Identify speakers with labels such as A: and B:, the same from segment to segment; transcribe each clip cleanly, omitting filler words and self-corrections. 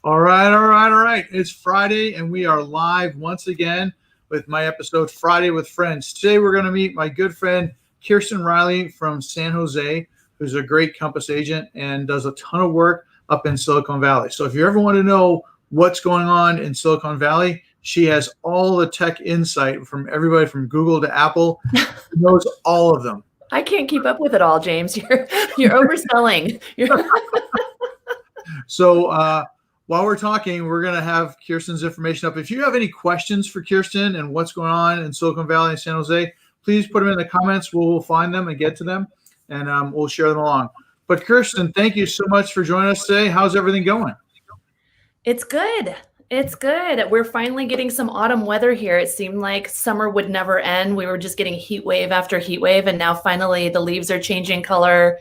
A: All right. It's Friday, and we are live once again with my episode Friday with Friends. Today, we're going to meet my good friend Kirsten Reilly from San Jose, who's a great Compass agent and does a ton of work up in Silicon Valley. So, if you ever want to know what's going on in Silicon Valley, she has all the tech insight from everybody from Google to Apple. She knows all of them.
B: I can't keep up with it all, James. You're overselling.
A: So while we're talking, we're going to have Kirsten's information up. If you have any questions for Kirsten and what's going on in Silicon Valley and San Jose, please put them in the comments. We'll find them and get to them, and we'll share them along. But Kirsten, thank you so much for joining us today. How's everything going?
B: It's good. It's good. We're finally getting some autumn weather here. It seemed like summer would never end. We were just getting heat wave after heat wave, and now finally the leaves are changing color,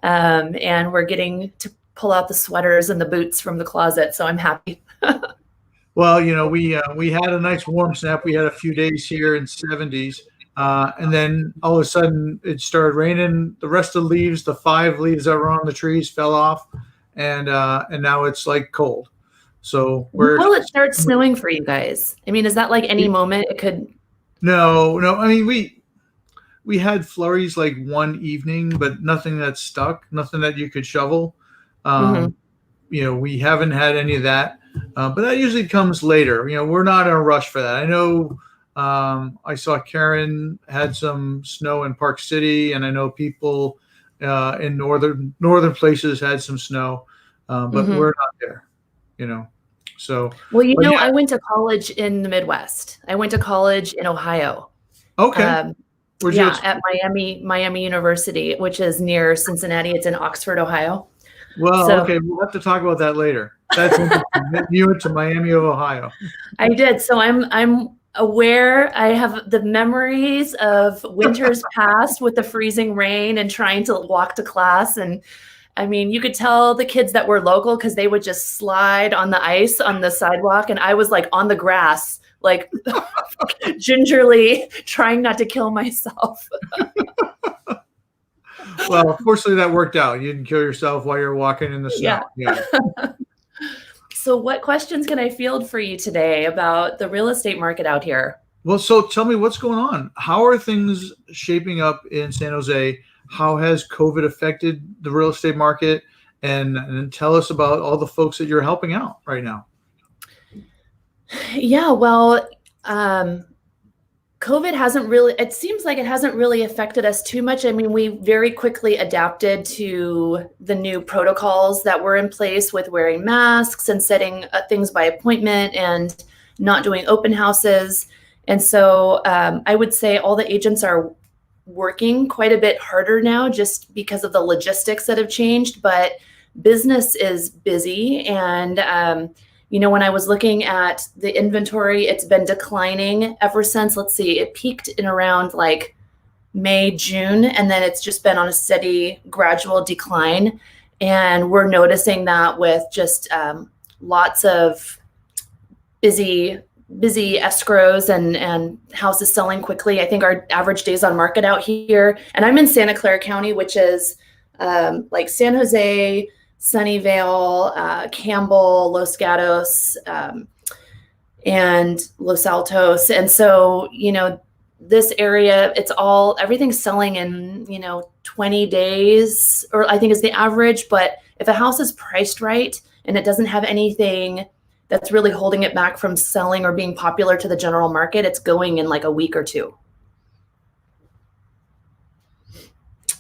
B: and we're getting to pull out the sweaters and the boots from the closet. So I'm happy.
A: Well, we had a nice warm snap. We had a few days here in 70s, and then all of a sudden it started raining. The rest of the leaves, the 5 leaves that were on the trees, fell off, and now it's like cold. So
B: will it start snowing for you guys? I mean, is that like any moment it could?
A: No. I mean, we had flurries like one evening, but nothing that stuck, nothing that you could shovel. We haven't had any of that, but that usually comes later. We're not in a rush for that. I know I saw Karen had some snow in Park City, and I know people in northern places had some snow, but we're not there. So
B: well, I went to college in the Midwest. I went to college in Ohio.
A: Okay.
B: At Miami University, which is near Cincinnati. It's in Oxford, Ohio.
A: Well, okay, we'll have to talk about that later. That's interesting. You went to Miami of Ohio.
B: I did. So I'm aware. I have the memories of winters past with the freezing rain and trying to walk to class. And I mean, you could tell the kids that were local because they would just slide on the ice on the sidewalk. And I was like on the grass, like gingerly trying not to kill myself.
A: Well, fortunately that worked out. You didn't kill yourself while you're walking in the snow. Yeah.
B: So what questions can I field for you today about the real estate market out here?
A: Well, so tell me what's going on. How are things shaping up in San Jose? How has COVID affected the real estate market? And tell us about all the folks that you're helping out right now.
B: Yeah, well, COVID it seems like it hasn't really affected us too much. I mean, we very quickly adapted to the new protocols that were in place with wearing masks and setting things by appointment and not doing open houses. And so I would say all the agents are working quite a bit harder now just because of the logistics that have changed, but business is busy. And when I was looking at the inventory, it's been declining ever since, it peaked in around like May, June, and then it's just been on a steady, gradual decline. And we're noticing that with just lots of busy escrows and houses selling quickly. I think our average days on market out here, and I'm in Santa Clara County, which is like San Jose, Sunnyvale, Campbell, Los Gatos, and Los Altos. And so, this area, everything's selling in, 20 days, or I think is the average. But if a house is priced right and it doesn't have anything that's really holding it back from selling or being popular to the general market, it's going in like a week or two.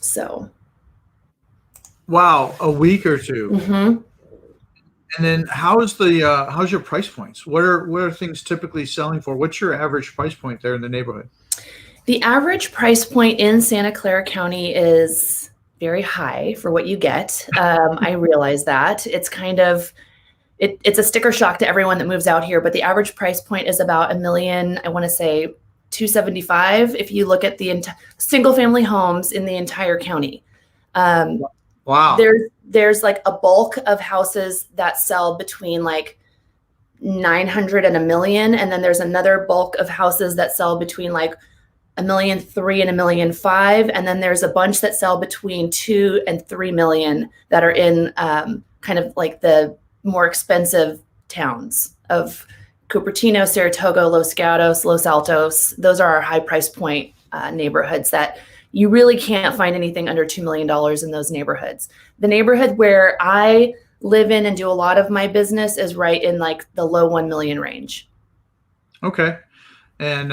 B: So.
A: Wow, a week or two.
B: Mm-hmm.
A: And then how's your price points? What are things typically selling for? What's your average price point there in the neighborhood?
B: The average price point in Santa Clara County is very high for what you get. I realize that. It's kind of it's a sticker shock to everyone that moves out here, but the average price point is about $1 million. I want to say $275,000 if you look at the single family homes in the entire county.
A: Wow.
B: There's like a bulk of houses that sell between like 900 and $1 million, and then there's another bulk of houses that sell between like $1.3 million and $1.5 million, and then there's a bunch that sell between $2 and $3 million that are in kind of like the more expensive towns of Cupertino, Saratoga, Los Gatos, Los Altos. Those are our high price point neighborhoods that you really can't find anything under $2 million in those neighborhoods. The neighborhood where I live in and do a lot of my business is right in like the low 1 million range.
A: Okay. And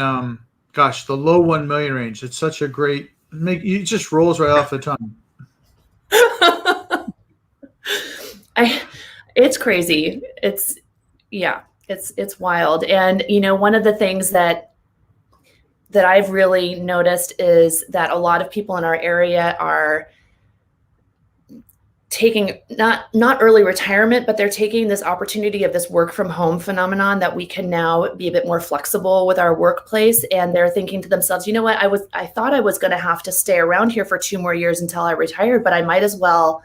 A: gosh, the low 1 million range. It's such a great it just rolls right off the tongue.
B: It's crazy. It's wild. And one of the things that I've really noticed is that a lot of people in our area are taking not early retirement, but they're taking this opportunity of this work from home phenomenon that we can now be a bit more flexible with our workplace. And they're thinking to themselves, you know what, I thought I was going to have to stay around here for 2 more years until I retired, but I might as well,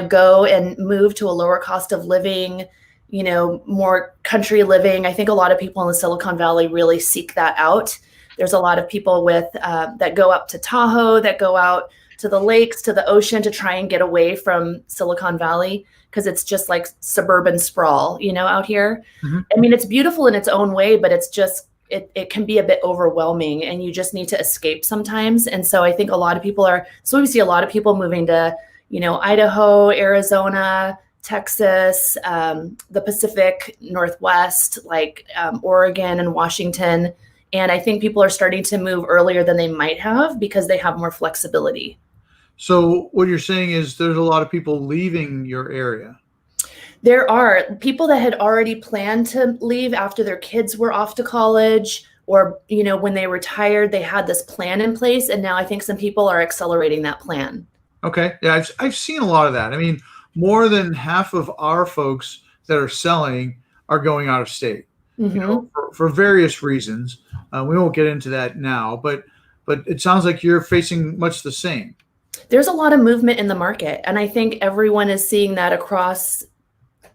B: go and move to a lower cost of living, more country living. I think a lot of people in the Silicon Valley really seek that out. There's a lot of people that go up to Tahoe, that go out to the lakes, to the ocean to try and get away from Silicon Valley because it's just like suburban sprawl, out here.
A: Mm-hmm.
B: I mean, it's beautiful in its own way, but it's just, it can be a bit overwhelming and you just need to escape sometimes. And so I think a lot of people so we see a lot of people moving to, Idaho, Arizona, Texas, the Pacific Northwest, like Oregon and Washington. And I think people are starting to move earlier than they might have because they have more flexibility.
A: So what you're saying is there's a lot of people leaving your area.
B: There are people that had already planned to leave after their kids were off to college or, when they retired, they had this plan in place. And now I think some people are accelerating that plan.
A: Okay. Yeah, I've seen a lot of that. I mean, more than half of our folks that are selling are going out of state,
B: Mm-hmm.
A: for various reasons. We won't get into that now, but it sounds like you're facing much the same.
B: There's a lot of movement in the market, and I think everyone is seeing that across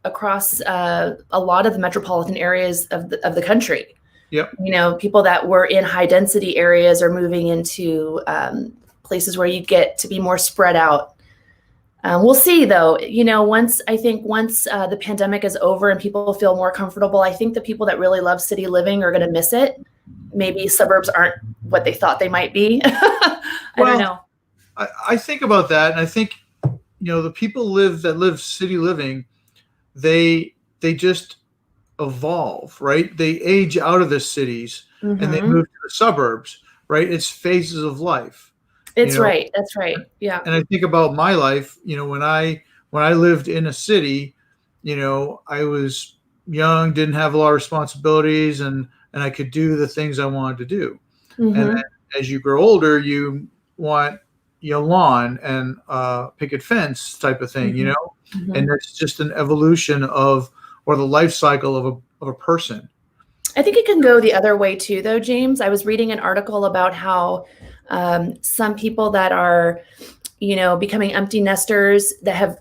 B: a lot of the metropolitan areas of the country.
A: Yep.
B: People that were in high density areas are moving into places where you get to be more spread out. We'll see though, once the pandemic is over and people feel more comfortable, I think the people that really love city living are going to miss it. Maybe suburbs aren't what they thought they might be. I don't know.
A: I think about that. And I think, the people that live city living, they just evolve, right? They age out of the cities
B: Mm-hmm.
A: and they move to the suburbs, right? It's phases of life.
B: It's right. That's right. Yeah.
A: And I think about my life, when I lived in a city, I was young, didn't have a lot of responsibilities and I could do the things I wanted to do.
B: Mm-hmm.
A: And then as you grow older, you want lawn and picket fence type of thing,
B: Mm-hmm.
A: and that's just an evolution or the life cycle of a person.
B: I think it can go the other way too, though, James. I was reading an article about how some people that are, becoming empty nesters that have,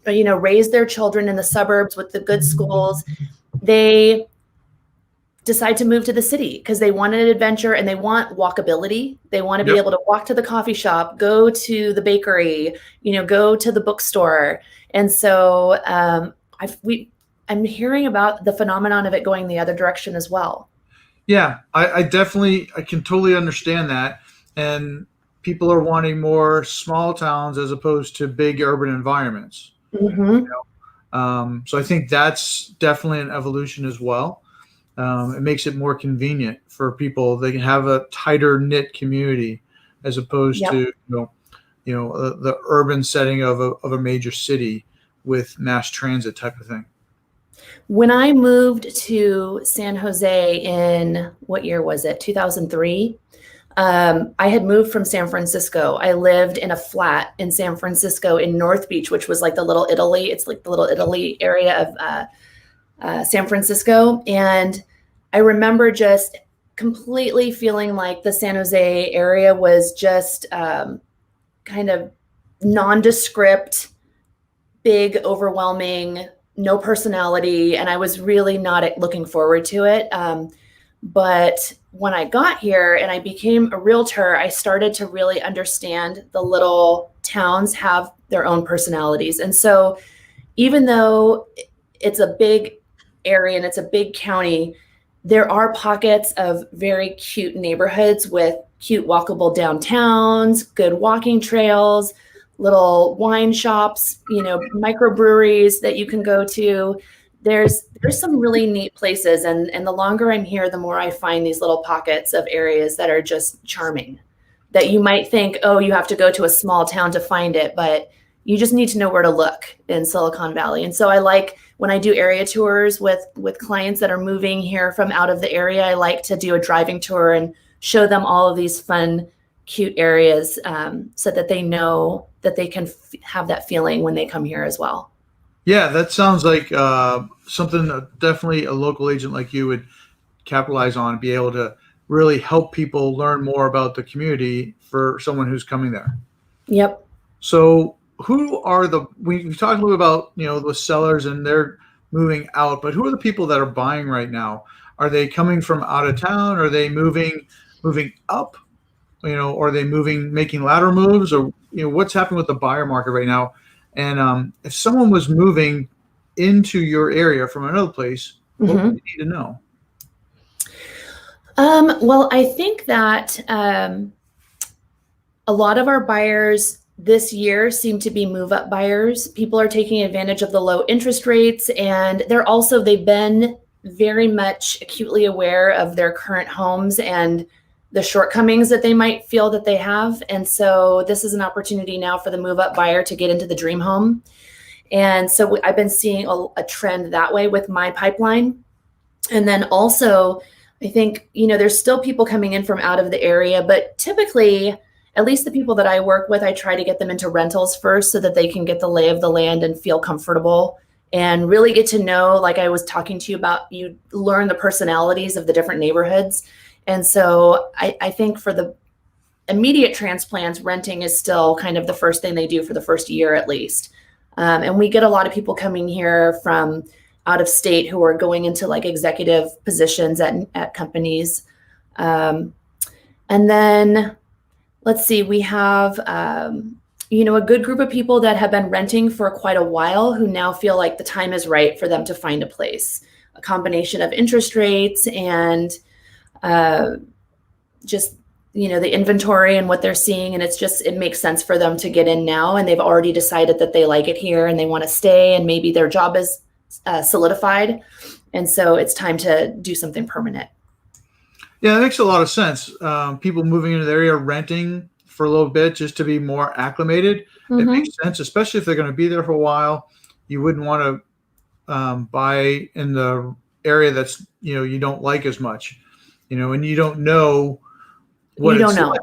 B: raised their children in the suburbs with the good schools, they decide to move to the city because they want an adventure and they want walkability. They want to be able to walk to the coffee shop, go to the bakery, go to the bookstore. And so I'm hearing about the phenomenon of it going the other direction as well.
A: Yeah, I can totally understand that. And people are wanting more small towns as opposed to big urban environments.
B: Mm-hmm.
A: So I think that's definitely an evolution as well. It makes it more convenient for people. They can have a tighter knit community as opposed to the urban setting of a major city with mass transit type of thing.
B: When I moved to San Jose in, what year was it? 2003. I had moved from San Francisco. I lived in a flat in San Francisco in North Beach, which was like the Little Italy. It's like the Little Italy area of San Francisco. And I remember just completely feeling like the San Jose area was just kind of nondescript, big, overwhelming, no personality. And I was really not looking forward to it. But when I got here and I became a realtor, I started to really understand the little towns have their own personalities. And so even though it's a big area and it's a big county, there are pockets of very cute neighborhoods with cute walkable downtowns, good walking trails, little wine shops, microbreweries that you can go to. There's some really neat places, and the longer I'm here, the more I find these little pockets of areas that are just charming. That you might think, oh, you have to go to a small town to find it, but you just need to know where to look in Silicon Valley. And so I like when I do area tours with clients that are moving here from out of the area, I like to do a driving tour and show them all of these fun, cute areas so that they know that they can have that feeling when they come here as well.
A: Yeah, that sounds like something that definitely a local agent like you would capitalize on, be able to really help people learn more about the community for someone who's coming there.
B: Yep.
A: So who are we've talked a little about, the sellers and they're moving out, but who are the people that are buying right now? Are they coming from out of town? Are they moving up? Or are they making lateral moves, or, what's happening with the buyer market right now? And if someone was moving into your area from another place, what would you need to know?
B: Well, I think that a lot of our buyers this year seem to be move-up buyers. People are taking advantage of the low interest rates, and they've been very much acutely aware of their current homes and the shortcomings that they might feel that they have. And so this is an opportunity now for the move-up buyer to get into the dream home. And so I've been seeing a trend that way with my pipeline. And then also, I think, there's still people coming in from out of the area, but typically, at least the people that I work with, I try to get them into rentals first so that they can get the lay of the land and feel comfortable and really get to know, like I was talking to you about, you learn the personalities of the different neighborhoods. And so I think for the immediate transplants, renting is still kind of the first thing they do for the first year at least. And we get a lot of people coming here from out of state who are going into like executive positions at companies. And then let's see, we have, a good group of people that have been renting for quite a while who now feel like the time is right for them to find a place. A combination of interest rates and just, the inventory and what they're seeing. And it makes sense for them to get in now. And they've already decided that they like it here and they want to stay, and maybe their job is solidified. And so it's time to do something permanent.
A: Yeah, that makes a lot of sense. People moving into the area, renting for a little bit just to be more acclimated. It makes sense, especially if they're going to be there for a while. You wouldn't want to buy in the area that's, you don't like as much, and you don't know what it's like,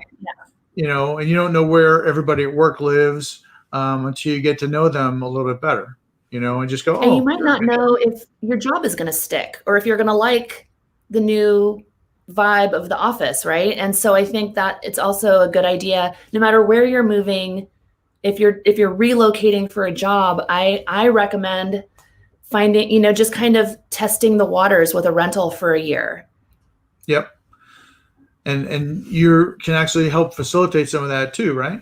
A: and you don't know where everybody at work lives until you get to know them a little bit better, and just go,
B: and you might not know if your job is going to stick or if you're going to like the new vibe of the office, right? And so I think that it's also a good idea, no matter where you're moving, if you're relocating for a job, I recommend finding, just kind of testing the waters with a rental for a year.
A: Yep. And you can actually help facilitate some of that too, right?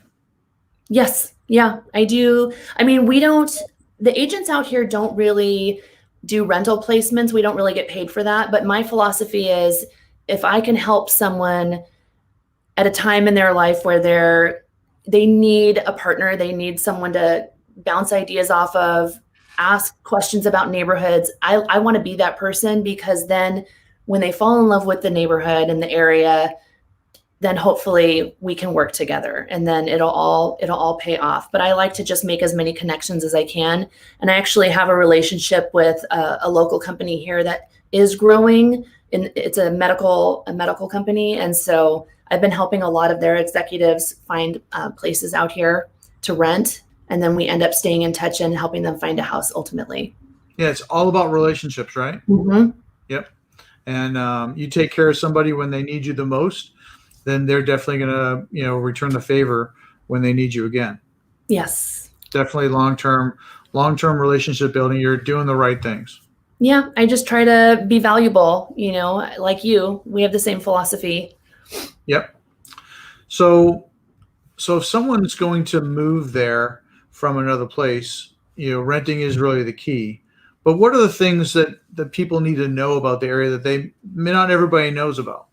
B: Yes. Yeah, I do. I mean, the agents out here don't really do rental placements. We don't really get paid for that. But my philosophy is, if I can help someone at a time in their life where they need a partner, they need someone to bounce ideas off of, ask questions about neighborhoods, I want to be that person, because then when they fall in love with the neighborhood and the area, then hopefully we can work together and then it'll all pay off. But I like to just make as many connections as I can. And I actually have a relationship with a local company here that is growing. It's a medical company. And so I've been helping a lot of their executives find places out here to rent. And then we end up staying in touch and helping them find a house ultimately.
A: Yeah, it's all about relationships, right? Yep. And you take care of somebody when they need you the most, then they're definitely going to, return the favor when they need you again.
B: Yes.
A: Definitely long-term relationship building. You're doing the right things.
B: Yeah, I just try to be valuable, like you. We have the same philosophy.
A: Yep. So if someone's going to move there from another place, renting is really the key. But what are the things that people need to know about the area that not everybody knows about?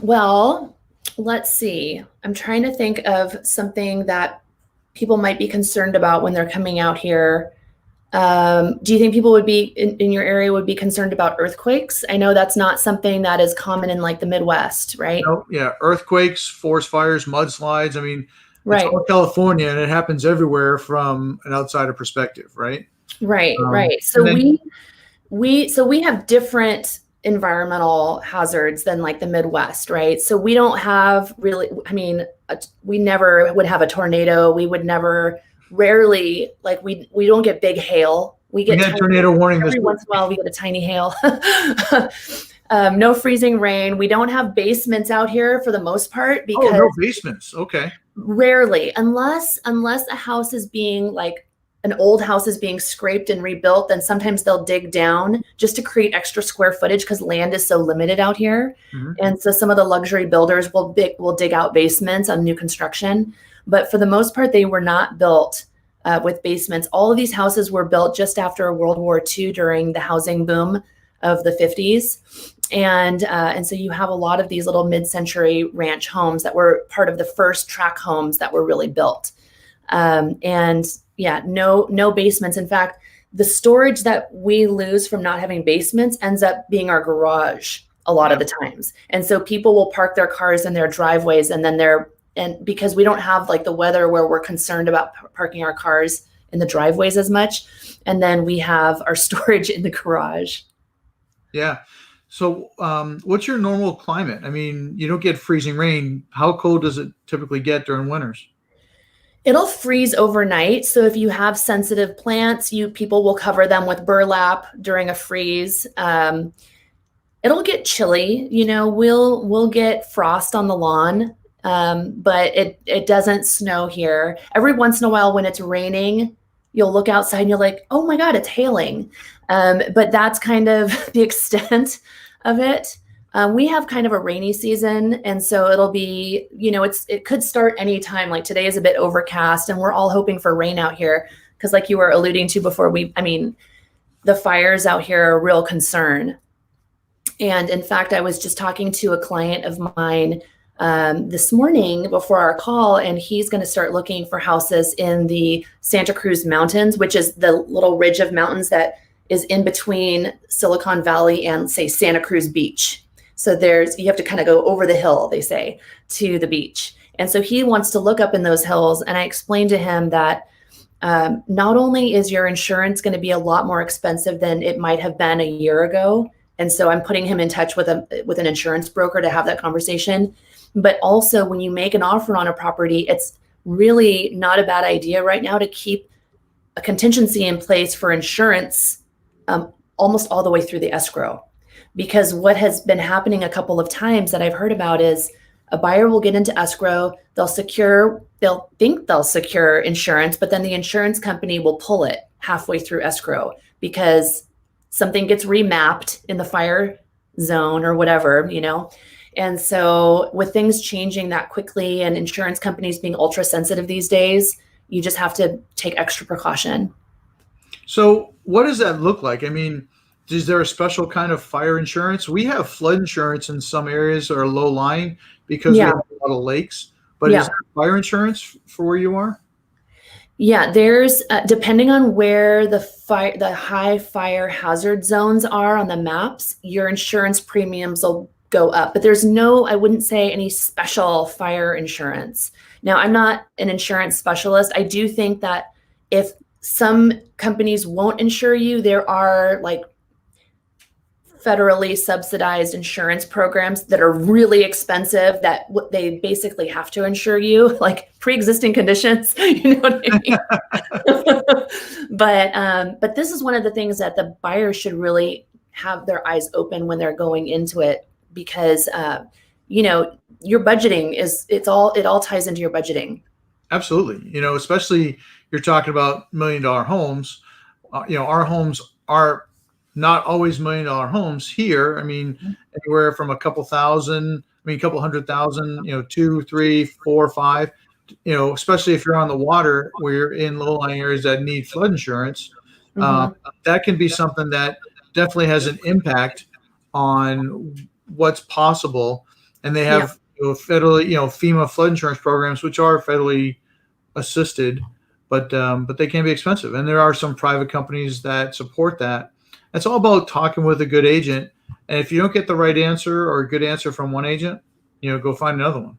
B: Well, let's see. I'm trying to think of something that people might be concerned about when they're coming out here. Do you think people would be in your area would be concerned about earthquakes? I know that's not something that is common in like the Midwest, right?
A: No, yeah, earthquakes, forest fires, mudslides. I mean, it's
B: Right,
A: all California, and it happens everywhere from an outsider perspective, right?
B: right.
A: And
B: So
A: then
B: we have different environmental hazards than like the Midwest, right? So we don't have really, I mean, we never would have a tornado. We would never, rarely, like we don't get big hail. We
A: we
B: get
A: had
B: tiny,
A: tornado warning this
B: every
A: week.
B: once in a while we get a tiny hail. No freezing rain. We don't have basements out here for the most part
A: Oh,
B: because
A: no basements. Okay.
B: rarely, unless a house is being like an old house is being scraped and rebuilt, then sometimes they'll dig down just to create extra square footage because land is so limited out here.
A: Mm-hmm.
B: And so some of the luxury builders will dig out basements on new construction. But for the most part, they were not built with basements. All of these houses were built just after World War II during the housing boom of the 50s. And so you have a lot of these little mid-century ranch homes that were part of the first tract homes that were really built. And yeah, no basements. In fact, the storage that we lose from not having basements ends up being our garage a lot of the times. And so people will park their cars in their driveways and because we don't have like the weather where we're concerned about parking our cars in the driveways as much. And then we have our storage in the garage.
A: Yeah. So, what's your normal climate? I mean, you don't get freezing rain. How cold does it typically get during winters?
B: It'll freeze overnight. So if you have sensitive plants, people will cover them with burlap during a freeze. It'll get chilly. We'll get frost on the lawn, but it doesn't snow here. Every once in a while, when it's raining, you'll look outside and you're like, "Oh my God, it's hailing." But that's kind of the extent of it. We have kind of a rainy season, and so it'll be, it could start anytime. Like today is a bit overcast, and we're all hoping for rain out here because, like you were alluding to before, the fires out here are a real concern. And in fact, I was just talking to a client of mine this morning before our call, and he's going to start looking for houses in the Santa Cruz Mountains, which is the little ridge of mountains that is in between Silicon Valley and, say, Santa Cruz Beach. So you have to kind of go over the hill, they say, to the beach. And so he wants to look up in those hills. And I explained to him that not only is your insurance going to be a lot more expensive than it might have been a year ago, and so I'm putting him in touch with an insurance broker to have that conversation. But also, when you make an offer on a property, it's really not a bad idea right now to keep a contingency in place for insurance almost all the way through the escrow. Because what has been happening a couple of times that I've heard about is a buyer will get into escrow, they'll think they'll secure insurance, but then the insurance company will pull it halfway through escrow because something gets remapped in the fire zone or whatever, And so with things changing that quickly and insurance companies being ultra sensitive these days, you just have to take extra precaution.
A: So what does that look like? I mean, is there a special kind of fire insurance? We have flood insurance in some areas that are low lying because we have a lot of lakes. But is there fire insurance for where you are?
B: Yeah, there's depending on where the high fire hazard zones are on the maps, your insurance premiums will go up. But there's I wouldn't say any special fire insurance. Now, I'm not an insurance specialist. I do think that if some companies won't insure you, there are like federally subsidized insurance programs that are really expensive that they basically have to insure you, like pre-existing conditions. You know what I mean? But this is one of the things that the buyers should really have their eyes open when they're going into it, because your budgeting it all ties into your budgeting.
A: Absolutely. Especially you're talking about $1 million homes. Our homes are not always $1 million homes here. I mean, anywhere from a couple hundred thousand, 2, 3, 4, 5. especially if you're on the water where you're in low-lying areas that need flood insurance, um,
B: Hmm.
A: that can be something that definitely has an impact on what's possible. And they
B: Yep.
A: have federally, FEMA flood insurance programs, which are federally assisted, but they can be expensive. And there are some private companies that support that. It's all about talking with a good agent. And if you don't get the right answer or a good answer from one agent, go find another one.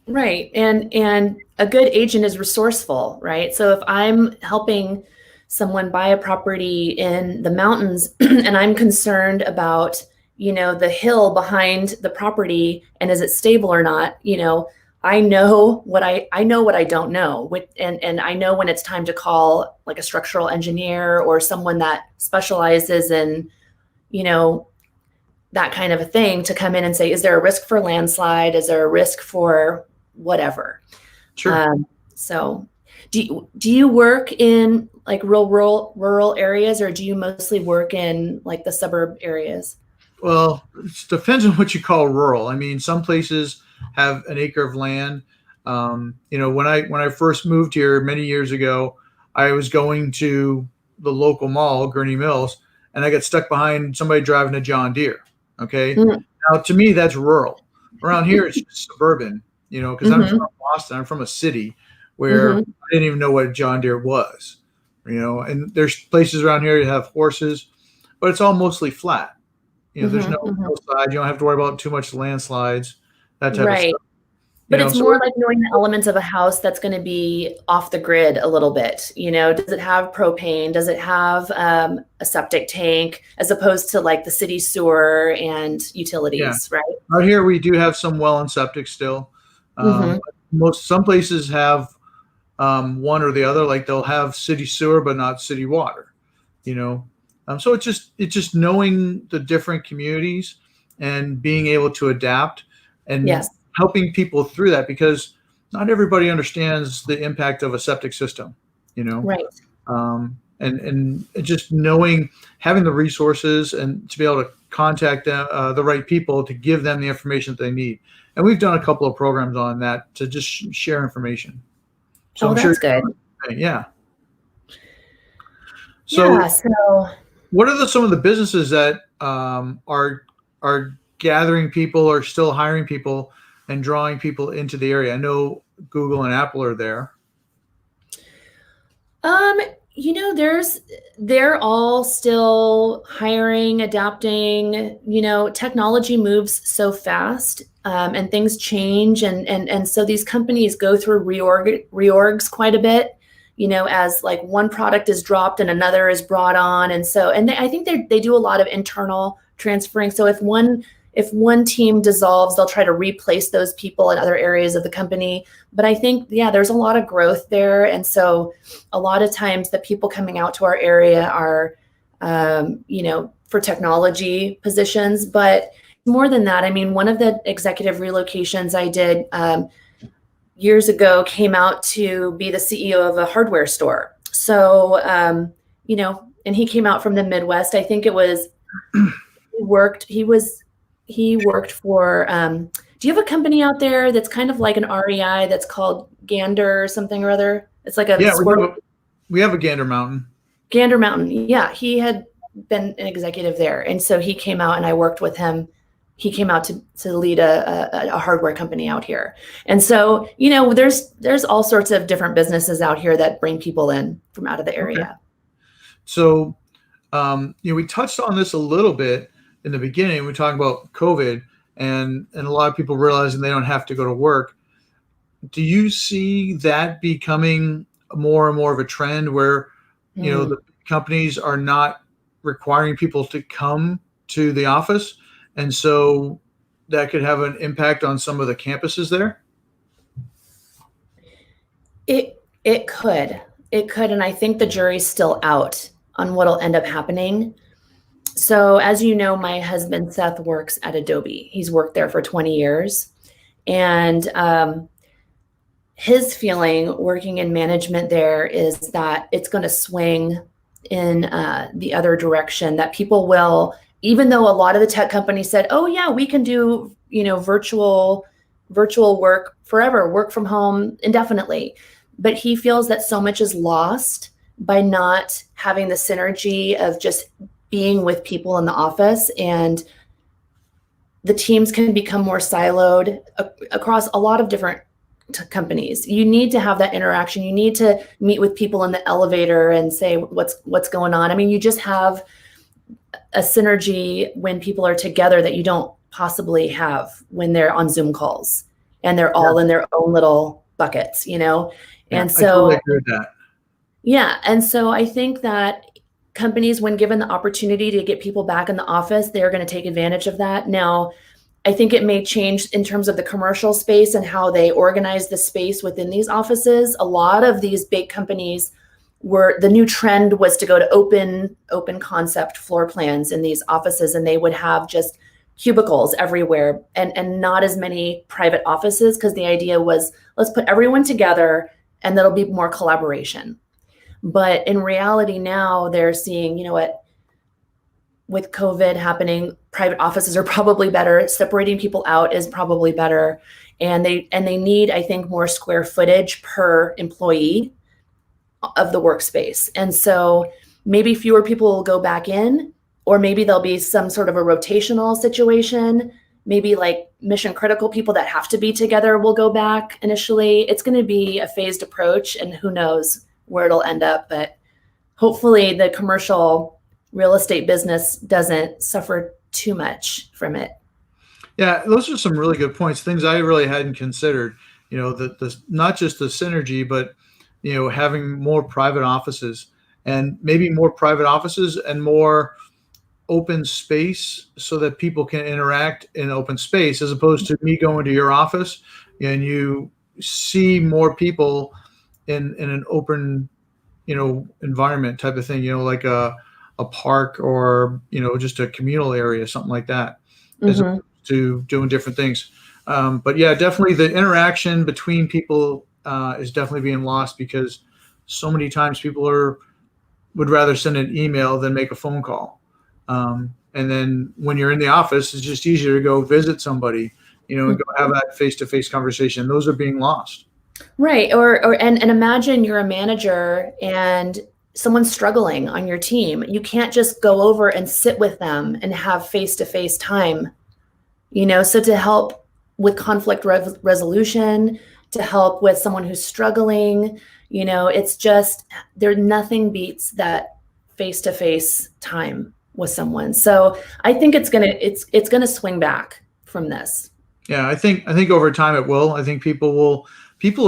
B: Right. And a good agent is resourceful, right? So if I'm helping someone buy a property in the mountains and I'm concerned about, the hill behind the property and is it stable or not, I know what I don't know. And I know when it's time to call like a structural engineer or someone that specializes in, you know, that kind of a thing to come in and say, is there a risk for landslide? Is there a risk for whatever?
A: Sure.
B: So do you work in like rural areas, or do you mostly work in like the suburb areas?
A: Well, it depends on what you call rural. I mean, some places have an acre of land. When I first moved here many years ago, I was going to the local mall, Gurney Mills, and I got stuck behind somebody driving a John Deere. Okay,
B: Mm.
A: now to me that's rural. Around here, it's just suburban. Because I'm
B: Hmm.
A: from Boston, I'm from a city where
B: Hmm.
A: I didn't even know what a John Deere was. And there's places around here that have horses, but it's all mostly flat. There's
B: Hmm.
A: no
B: Hmm.
A: hillside. You don't have to worry about too much landslides, that type of
B: Right.
A: stuff.
B: But it's
A: So
B: more like knowing the elements of a house that's going to be off the grid a little bit. Does it have propane? Does it have a septic tank, as opposed to like the city sewer and
A: yeah,
B: utilities, right?
A: out here we do have some well and septic still.
B: Hmm.
A: Some places have one or the other. Like they'll have city sewer but not city water. You know, so it's just knowing the different communities and being able to adapt and
B: Yes.
A: helping people through that, because not everybody understands the impact of a septic system. You know,
B: Right.
A: and just knowing, having the resources and to be able to contact the right people to give them the information that they need. And we've done a couple of programs on that to just share information. So
B: Oh,
A: I'm sure,
B: that's good.
A: yeah.
B: Yeah.
A: So
B: So,
A: what are some of the businesses that are gathering people or still hiring people and drawing people into the area? I know Google and Apple are there.
B: um, they're all still hiring, adapting. Technology moves so fast, and things change, and so these companies go through reorgs quite a bit. As like one product is dropped and another is brought on, and I think they do a lot of internal transferring. So if one team dissolves, they'll try to replace those people in other areas of the company. But I think, yeah, there's a lot of growth there, and so a lot of times the people coming out to our area are, for technology positions. But more than that, I mean, one of the executive relocations I did years ago came out to be the CEO of a hardware store. So, and he came out from the Midwest. I think it was, he worked for, do you have a company out there that's kind of like an REI that's called Gander or something or other? It's like a
A: Yeah, we have
B: squirrel.
A: a Gander Mountain.
B: Gander Mountain. Yeah, he had been an executive there, and so he came out, and I worked with him. He came out to lead a hardware company out here, and so there's all sorts of different businesses out here that bring people in from out of the
A: Okay.
B: area.
A: So we touched on this a little bit in the beginning. We talked about COVID and a lot of people realizing they don't have to go to work. Do you see that becoming more and more of a trend where,
B: Mm.
A: the companies are not requiring people to come to the office, and so that could have an impact on some of the campuses there?
B: It could, and I think the jury's still out on what'll end up happening. So, as you know, my husband Seth works at Adobe. He's worked there for 20 years, and his feeling working in management there is that it's going to swing in the other direction. That people will, even though a lot of the tech companies said, "Oh yeah, we can do virtual." virtual work forever, work from home indefinitely. But he feels that so much is lost by not having the synergy of just being with people in the office, and the teams can become more siloed across a lot of different companies. You need to have that interaction. You need to meet with people in the elevator and say what's going on. I mean, you just have a synergy when people are together that you don't possibly have when they're on Zoom calls and they're all in their own little buckets, you know?
A: Yeah,
B: And
A: I totally
B: so,
A: agree with that.
B: yeah. And so I think that companies, when given the opportunity to get people back in the office, they're going to take advantage of that. Now, I think it may change in terms of the commercial space and how they organize the space within these offices. A lot of these big companies the new trend was to go to open concept floor plans in these offices, and they would have just cubicles everywhere and not as many private offices, because the idea was, let's put everyone together and there'll be more collaboration. But in reality now they're seeing, you know what, with COVID happening, private offices are probably better. Separating people out is probably better. And they need, I think, more square footage per employee of the workspace. And so maybe fewer people will go back in, or maybe there'll be some sort of a rotational situation. Maybe like mission critical people that have to be together will go back initially. It's going to be a phased approach, and who knows where it'll end up. But hopefully the commercial real estate business doesn't suffer too much from it.
A: Yeah, those are some really good points. Things I really hadn't considered. You know, the not just the synergy, but you know, having more private offices, and maybe more private offices and more open space so that people can interact in open space, as opposed to me going to your office and you see more people in an open, you know, environment type of thing, you know, like a park, or, you know, just a communal area, something like that, as opposed to doing different things. But yeah, definitely the interaction between people is definitely being lost, because so many times people would rather send an email than make a phone call. And then when you're in the office, it's just easier to go visit somebody, you know, and go have that face-to-face conversation. Those are being lost.
B: Right. And imagine you're a manager and someone's struggling on your team. You can't just go over and sit with them and have face-to-face time, you know, so to help with conflict resolution, to help with someone who's struggling, you know, it's just, nothing beats that face-to-face time with someone. So I think it's gonna swing back from this.
A: Yeah, I think over time it will. I think people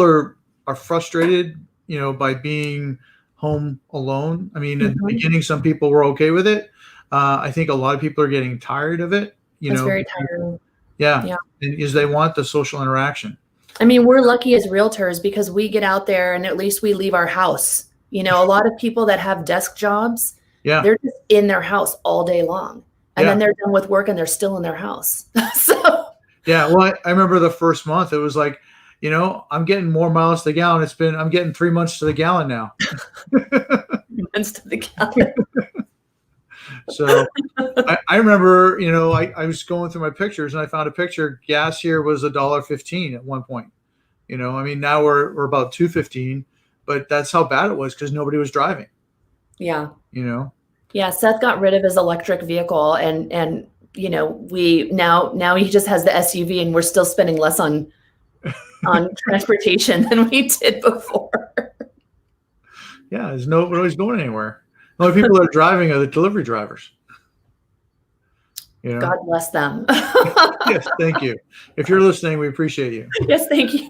A: are frustrated, you know, by being home alone. I mean, in the beginning, some people were okay with it. I think a lot of people are getting tired of it. You
B: It's
A: know,
B: very tiring.
A: yeah, because they want the social interaction.
B: I mean, we're lucky as realtors because we get out there and at least we leave our house. You know, a lot of people that have desk jobs,
A: Yeah,
B: they're just in their house all day long. And then they're done with work and they're still in their house. So
A: yeah. Well, I remember the first month, it was like, you know, I'm getting more miles to the gallon. I'm getting 3 months to the gallon now.
B: months to the gallon.
A: So I remember, you know, I was going through my pictures and I found a picture. Gas here was $1.15 at one point. You know, I mean, now we're about $2.15, but that's how bad it was because nobody was driving.
B: Yeah.
A: You know.
B: Yeah. Seth got rid of his electric vehicle, and you know, we now he just has the SUV, and we're still spending less on transportation than we did before.
A: Yeah, there's nobody's going anywhere. The only people that are driving are the delivery drivers. You know?
B: God bless them.
A: Yes, thank you. If you're listening, we appreciate you.
B: Yes, thank you.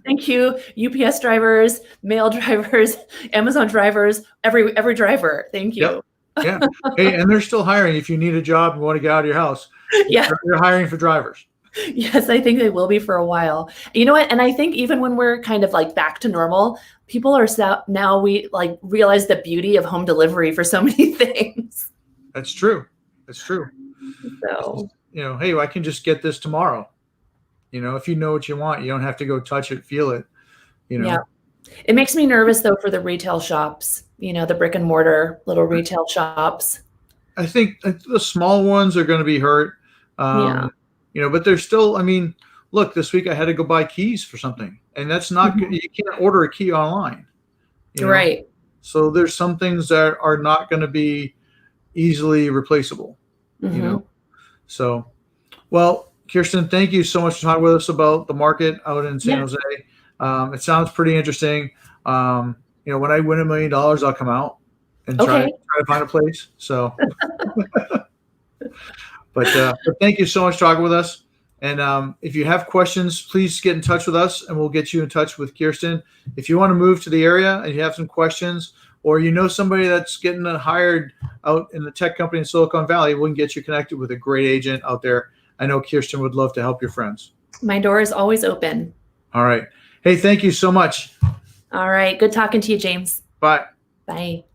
B: Thank you. UPS drivers, mail drivers, Amazon drivers, every driver. Thank you.
A: Yep. Yeah. Hey, and they're still hiring if you need a job and want to get out of your house.
B: Yeah.
A: They're hiring for drivers.
B: Yes, I think they will be for a while. You know what? And I think even when we're kind of like back to normal, people are now we like realize the beauty of home delivery for so many things.
A: That's true. That's true.
B: So,
A: you know, hey, I can just get this tomorrow. You know, if you know what you want, you don't have to go touch it, feel it. You know.
B: Yeah. It makes me nervous though for the retail shops, you know, the brick and mortar little retail shops.
A: I think the small ones are going to be hurt.
B: Yeah.
A: You know, but there's still, I mean, look, this week I had to go buy keys for something, and that's not
B: Mhm.
A: you can't order a key online, you know.
B: Right.
A: So there's some things that are not going to be easily replaceable, you know.
B: Hmm.
A: So, well, Kirsten, thank you so much for talking with us about the market out in San
B: Yeah.
A: Jose. It sounds pretty interesting. When I win $1 million, I'll come out and try
B: Okay.
A: to find a place. So, but thank you so much for talking with us. And if you have questions, please get in touch with us, and we'll get you in touch with Kirsten. If you want to move to the area and you have some questions, or you know somebody that's getting hired out in the tech company in Silicon Valley, we can get you connected with a great agent out there. I know Kirsten would love to help your friends.
B: My door is always open.
A: All right. Hey, thank you so much.
B: All right. Good talking to you, James.
A: Bye.
B: Bye.